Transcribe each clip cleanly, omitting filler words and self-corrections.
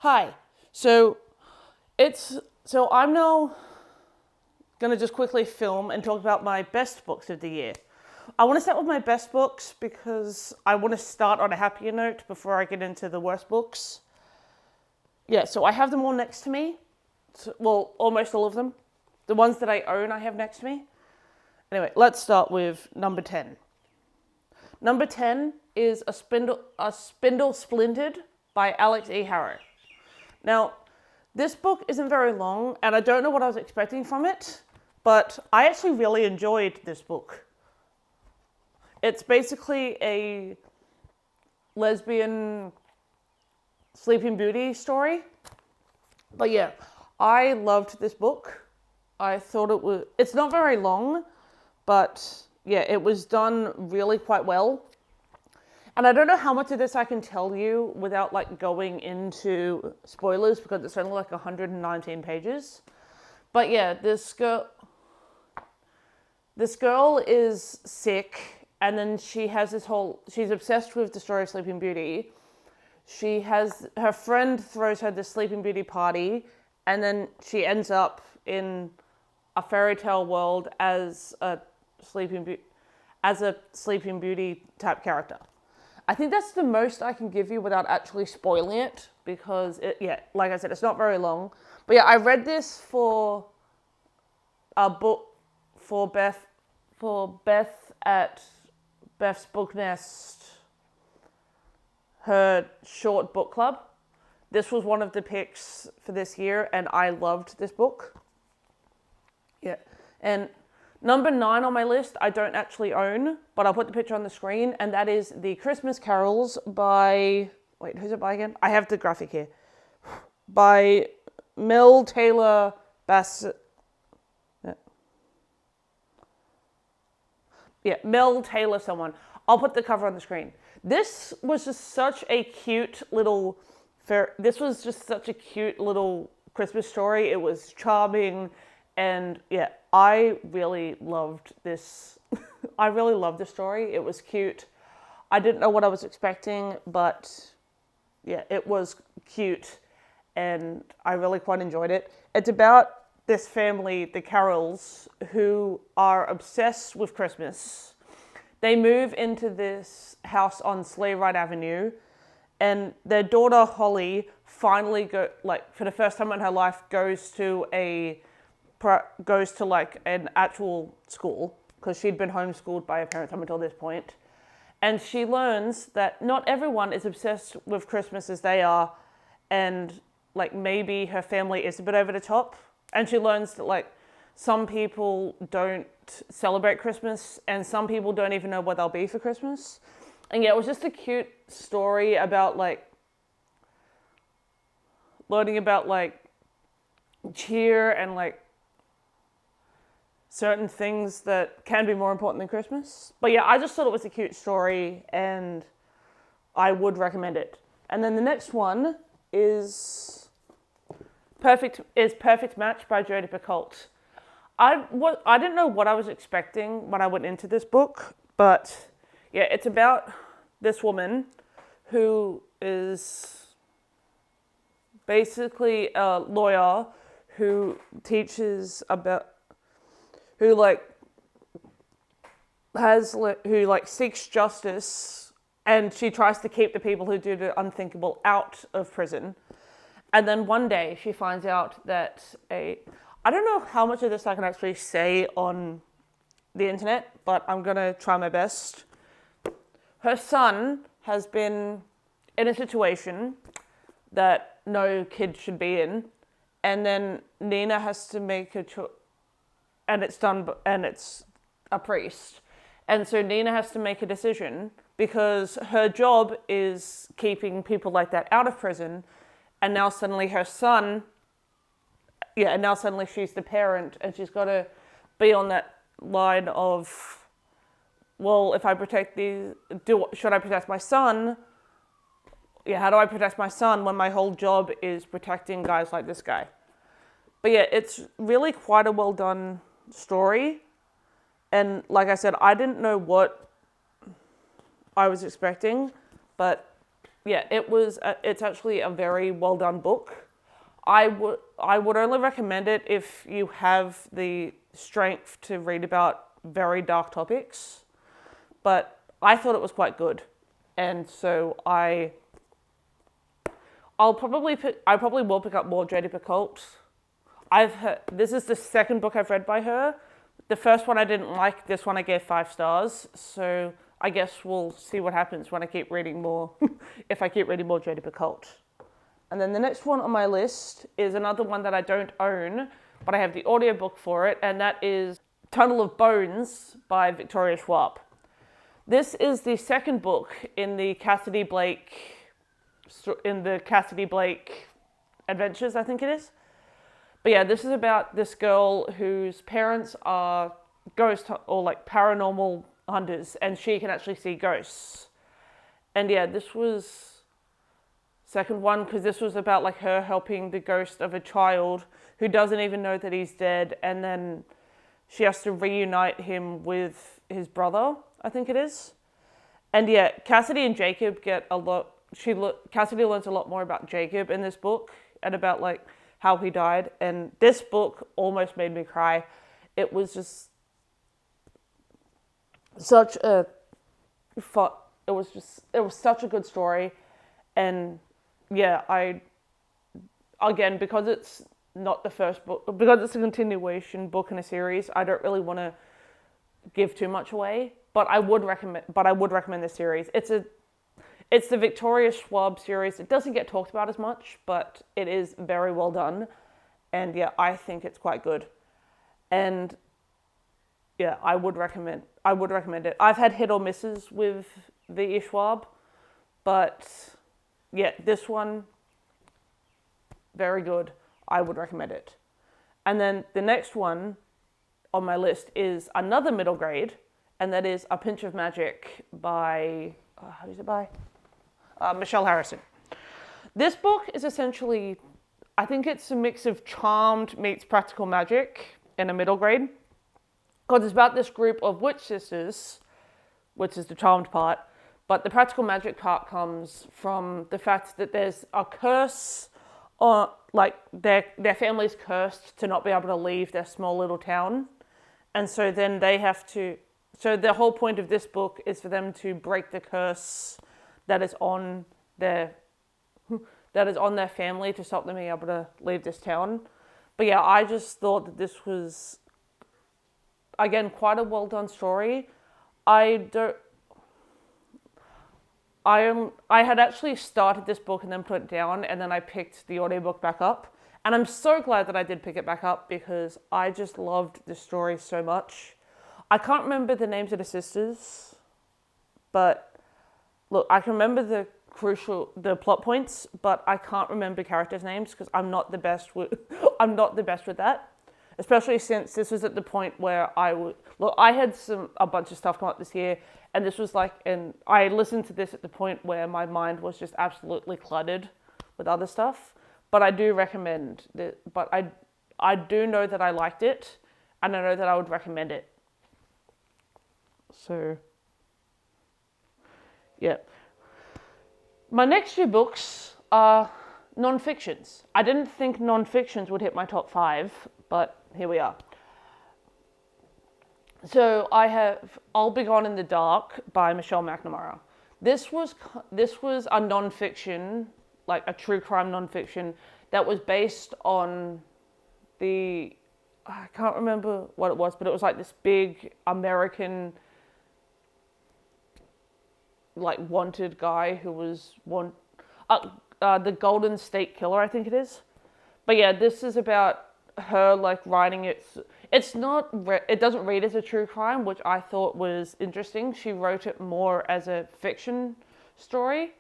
Hi. So I'm now gonna just quickly film and talk about my best books of the year. I want to start with my best books because I want to start on a happier note before I get into the worst books. Yeah, so I have them all next to me. Well, almost all of them. The ones that I own, I have next to me. Anyway, let's start with number 10. Number 10 is A Spindle Splintered by Alex E. Harrow. Now, this book isn't very long, and I don't know what I was expecting from it, but I actually really enjoyed this book. It's basically a lesbian Sleeping Beauty story. But yeah, I loved this book. I thought it's not very long, but yeah, it was done really quite well. And I don't know how much of this I can tell you without going into spoilers because it's only 119 pages. But yeah, this girl is sick, and then she's obsessed with the story of Sleeping Beauty. Her friend throws her this Sleeping Beauty party, and then she ends up in a fairy tale world as a Sleeping Beauty type character. I think that's the most I can give you without actually spoiling it because like I said, it's not very long. But yeah, I read this for a book for Beth at Beth's Book Nest, her short book club. This was one of the picks for this year, and I loved this book. Yeah, and number 9 on my list, I don't actually own, but I'll put the picture on the screen, and that is The Christmas Carols by... Wait, who's it by again? I have the graphic here. By Mel Taylor Bassett. Yeah, Mel Taylor someone. I'll put the cover on the screen. This was just such a cute little... This was just such a cute little Christmas story. It was charming, and yeah, I really loved this. I really loved the story. It was cute. I didn't know what I was expecting, but yeah, it was cute, and I really quite enjoyed it. It's about this family, the Carrolls, who are obsessed with Christmas. They move into this house on Sleigh Ride Avenue, and their daughter Holly finally for the first time in her life goes to an actual school because she'd been homeschooled by her parents up until this point. And she learns that not everyone is obsessed with Christmas as they are, and maybe her family is a bit over the top. And she learns that some people don't celebrate Christmas, and some people don't even know what they'll be for Christmas. And yeah, it was just a cute story about learning about cheer and certain things that can be more important than Christmas. But yeah, I just thought it was a cute story, and I would recommend it. And then the next one is Perfect Match by Jodi Picoult. I didn't know what I was expecting when I went into this book, but yeah, it's about this woman who is basically a lawyer who teaches about who seeks justice, and she tries to keep the people who do the unthinkable out of prison. And then one day she finds out that I don't know how much of this I can actually say on the internet, but I'm gonna try my best. Her son has been in a situation that no kid should be in, and then Nina has to make a choice, and it's a priest. And so Nina has to make a decision because her job is keeping people like that out of prison, and now suddenly her son, and now suddenly she's the parent, and she's got to be on that line of, well, if I should I protect my son? Yeah, how do I protect my son when my whole job is protecting guys like this guy? But yeah, it's really quite a well done story. And like I said, I didn't know what I was expecting, but yeah, it's actually a very well done book. I would only recommend it if you have the strength to read about very dark topics, but I thought it was quite good, and so I probably will pick up more Jodi Picoult. This is the second book I've read by her. The first one I didn't like. This one I gave 5 stars. So I guess we'll see what happens when I keep reading more. If I keep reading more Jodi Picoult. And then the next one on my list is another one that I don't own, but I have the audiobook for it, and that is Tunnel of Bones by Victoria Schwab. This is the second book in the Cassidy Blake adventures, I think it is. But yeah, this is about this girl whose parents are ghost or like paranormal hunters, and she can actually see ghosts. And yeah, this was second one because this was about like her helping the ghost of a child who doesn't even know that he's dead, and then she has to reunite him with his brother, I think it is. And yeah, Cassidy and Jacob get a lot. Cassidy learns a lot more about Jacob in this book and about like how he died. And this book almost made me cry. It was just such a it was such a good story. And yeah, again, because it's not the first book, because it's a continuation book in a series, I don't really want to give too much away, but I would recommend this series. It's the Victoria Schwab series. It doesn't get talked about as much, but it is very well done. And yeah, I think it's quite good. And yeah, I would recommend it. I've had hit or misses with V.E. Schwab, but yeah, this one, very good. I would recommend it. And then the next one on my list is another middle grade, and that is A Pinch of Magic by, Michelle Harrison. This book is essentially, I think it's a mix of Charmed meets Practical Magic in a middle grade. Because it's about this group of witch sisters, which is the Charmed part, but the Practical Magic part comes from the fact that there's a curse, or like their family's cursed to not be able to leave their small little town. And so then they have to, so the whole point of this book is for them to break the curse that is on their family to stop them being able to leave this town. But yeah, I just thought that this was, again, quite a well done story. I had actually started this book and then put it down, and then I picked the audiobook back up. And I'm so glad that I did pick it back up because I just loved this story so much. I can't remember the names of the sisters, but look, I can remember the plot points, but I can't remember characters' names because I'm not the best with that. Especially since this was at the point where I had a bunch of stuff come up this year, and this was like, and I listened to this at the point where my mind was just absolutely cluttered with other stuff. But I do recommend it. But I do know that I liked it, and I know that I would recommend it. So, yeah. My next few books are non-fictions. I didn't think non-fictions would hit my top 5, but here we are. So I have I'll Be Gone in the Dark by Michelle McNamara. This was a non-fiction, like a true crime non-fiction that was based on I can't remember what it was, but it was like this big American like wanted guy who was the Golden State Killer, I think it is. But yeah, this is about her like writing it. It doesn't read as a true crime, which I thought was interesting. She wrote it more as a fiction story.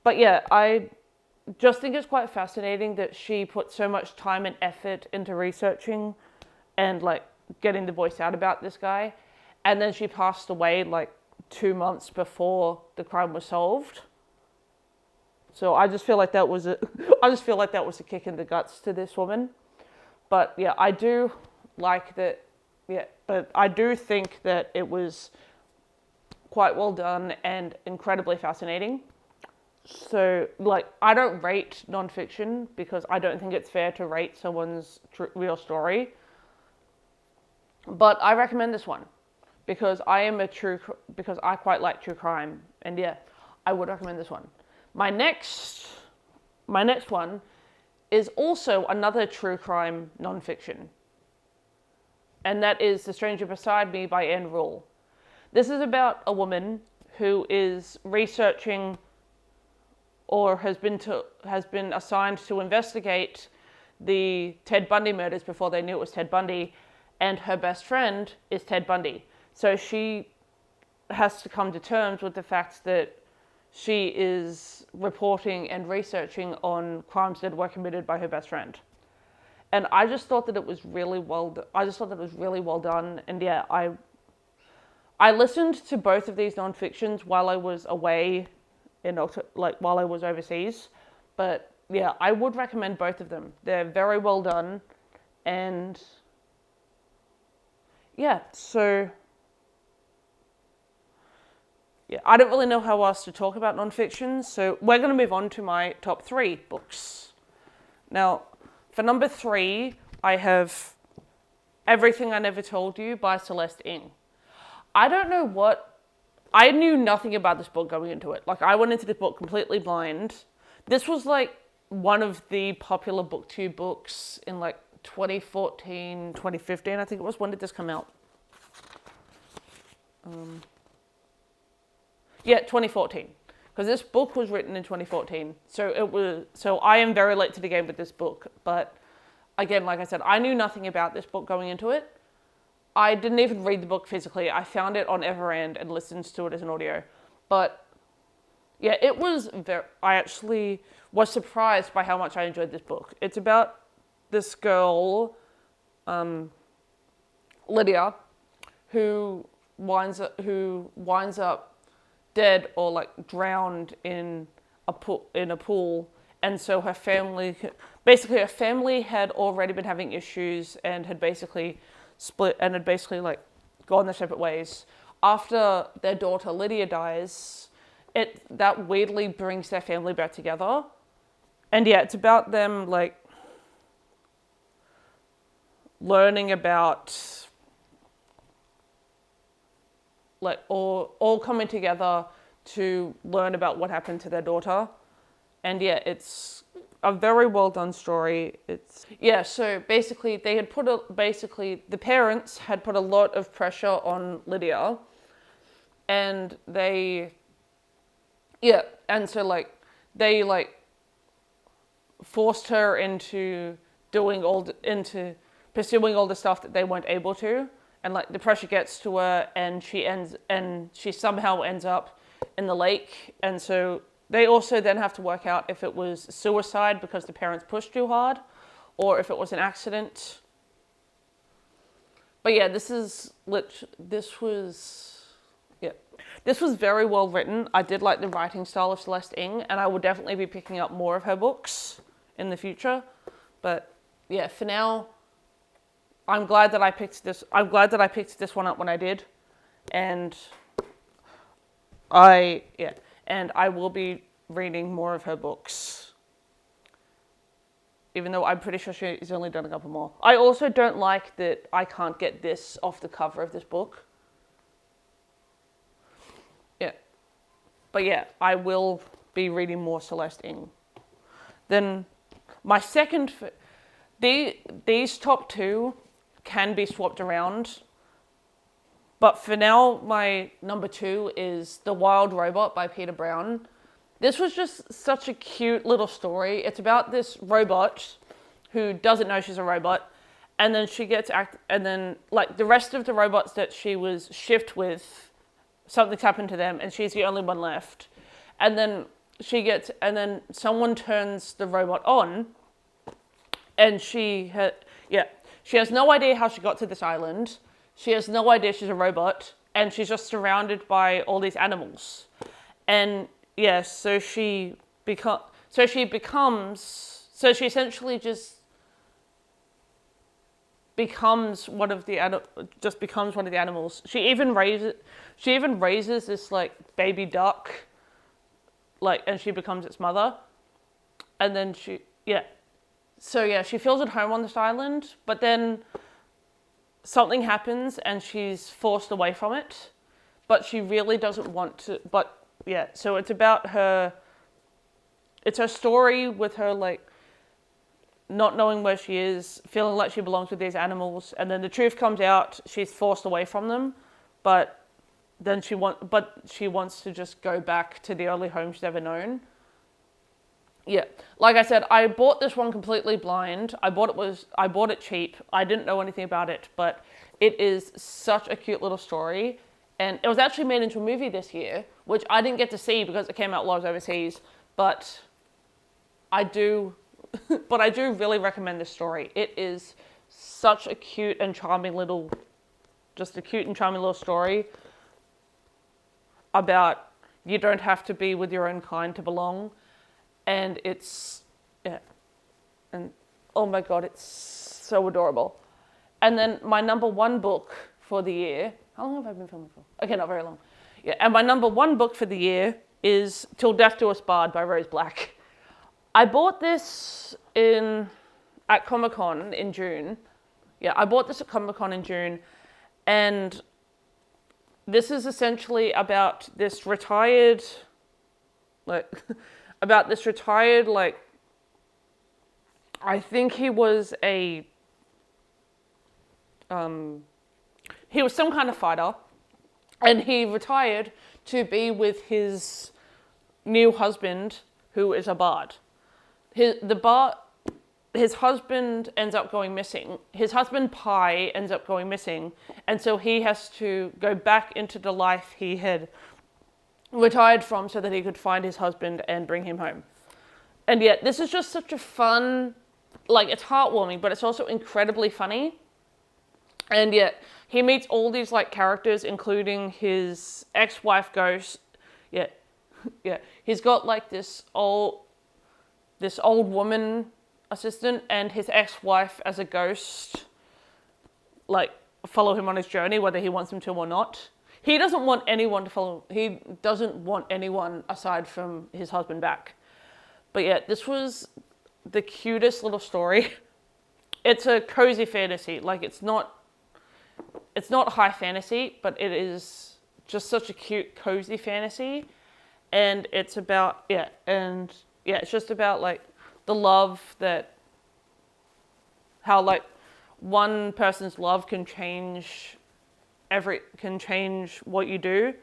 But yeah, I just think it's quite fascinating that she put so much time and effort into researching and like getting the voice out about this guy. And then she passed away like 2 months before the crime was solved. So I just feel like that was a kick in the guts to this woman. But yeah, I do like that. Yeah, but I do think that it was quite well done and incredibly fascinating. So, like, I don't rate nonfiction because I don't think it's fair to rate someone's real story. But I recommend this one because because I quite like true crime, and yeah, I would recommend this one. My next, my next one is also another true crime nonfiction, and that is The Stranger Beside Me by Anne Rule. This is about a woman who is researching or has been assigned to investigate the Ted Bundy murders before they knew it was Ted Bundy, and her best friend is Ted Bundy. So she has to come to terms with the fact that she is reporting and researching on crimes that were committed by her best friend. And I just thought that it was really well done. And yeah, I listened to both of these nonfictions while I was away while I was overseas. But yeah, I would recommend both of them. They're very well done. And yeah, so yeah, I don't really know how else to talk about nonfiction, so we're going to move on to my top 3 books. Now, for number 3, I have Everything I Never Told You by Celeste Ng. I knew nothing about this book going into it. Like, I went into this book completely blind. This was like one of the popular booktube books in like 2014, 2015, I think it was. When did this come out? Yeah, 2014. Because this book was written in 2014. So I am very late to the game with this book. But again, like I said, I knew nothing about this book going into it. I didn't even read the book physically. I found it on Everand and listened to it as an audio. But yeah, I actually was surprised by how much I enjoyed this book. It's about this girl, Lydia, who winds up dead or like drowned in a pool, and so her family had already been having issues and had basically split and had basically like gone their separate ways. After their daughter Lydia dies, that weirdly brings their family back together, and yeah, it's about them like learning about like all coming together to learn about what happened to their daughter. And yeah, it's a very well done story. So basically the parents had put a lot of pressure on Lydia, and they forced her into pursuing all the stuff that they weren't able to. And like the pressure gets to her, and she somehow ends up in the lake. And so they also then have to work out if it was suicide because the parents pushed too hard, or if it was an accident. But yeah, this was very well written. I did like the writing style of Celeste Ng, and I will definitely be picking up more of her books in the future. But yeah, for now, I'm glad that I picked this one up when I did, and I will be reading more of her books, even though I'm pretty sure she's only done a couple more. I also don't like that I can't get this off the cover of this book. Yeah, but yeah, I will be reading more Celeste Ng. Then my second, these top 2 can be swapped around, but for now my number 2 is The Wild Robot by Peter Brown. This was just such a cute little story. It's about this robot who doesn't know she's a robot, and then and then like the rest of the robots that she was shipped with, something's happened to them, and she's the only one left. And then someone turns the robot on, and she has no idea how she got to this island. She has no idea she's a robot, and she's just surrounded by all these animals. And yeah, so she essentially just becomes one of the animals. She even raises this like baby duck like, and she becomes its mother. And then she feels at home on this island, but then something happens and she's forced away from it, but she really doesn't want to. But yeah, so it's about her. It's her story with her, like, not knowing where she is, feeling like she belongs with these animals, and then the truth comes out. She's forced away from them, but then she wants to just go back to the only home she's ever known. Yeah, like I said, I bought this one completely blind. I bought it cheap. I didn't know anything about it, but it is such a cute little story. And it was actually made into a movie this year, which I didn't get to see because it came out while I was overseas. But I do really recommend this story. It is such a cute and charming little story about you don't have to be with your own kind to belong. And it's, yeah, and oh my God, it's so adorable. And then my number one book for the year, how long have I been filming for? Okay, not very long. Yeah, and my number one book for the year is Till Death Do Us Part by Rose Black. I bought this at Comic-Con in June. Yeah, I bought this at Comic-Con in June, and this is essentially about this retired, like, I think he was some kind of fighter, and he retired to be with his new husband, who is a bard. His husband ends up going missing. His husband Pi ends up going missing, and so he has to go back into the life he had retired from so that he could find his husband and bring him home. And yet, this is just such a fun, like, it's heartwarming, but it's also incredibly funny. And yet, he meets all these, like, characters, including his ex-wife Ghost. Yeah. He's got, like, this old woman assistant and his ex-wife as a ghost, like, follow him on his journey, whether he wants him to or not. He doesn't want anyone to follow. He doesn't want anyone aside from his husband back. But yeah, this was the cutest little story. It's a cozy fantasy. Like, it's not high fantasy, but it is just such a cute, cozy fantasy. And it's about, it's just about, like, the love how, like, one person's love can change what you do.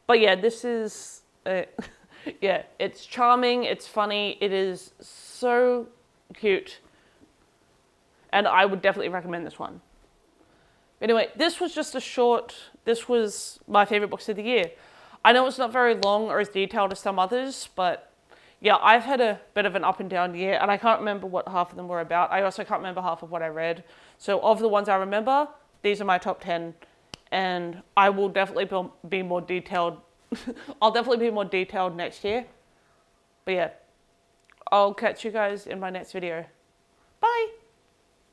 But yeah, this is it's charming, it's funny, it is so cute, and I would definitely recommend this one. Anyway, this was my favorite books of the year. I know it's not very long or as detailed as some others, but yeah, I've had a bit of an up and down year, and I can't remember what half of them were about. I also can't remember half of what I read. So of the ones I remember, these are my top 10. And I will definitely be more detailed. I'll definitely be more detailed next year. But yeah, I'll catch you guys in my next video.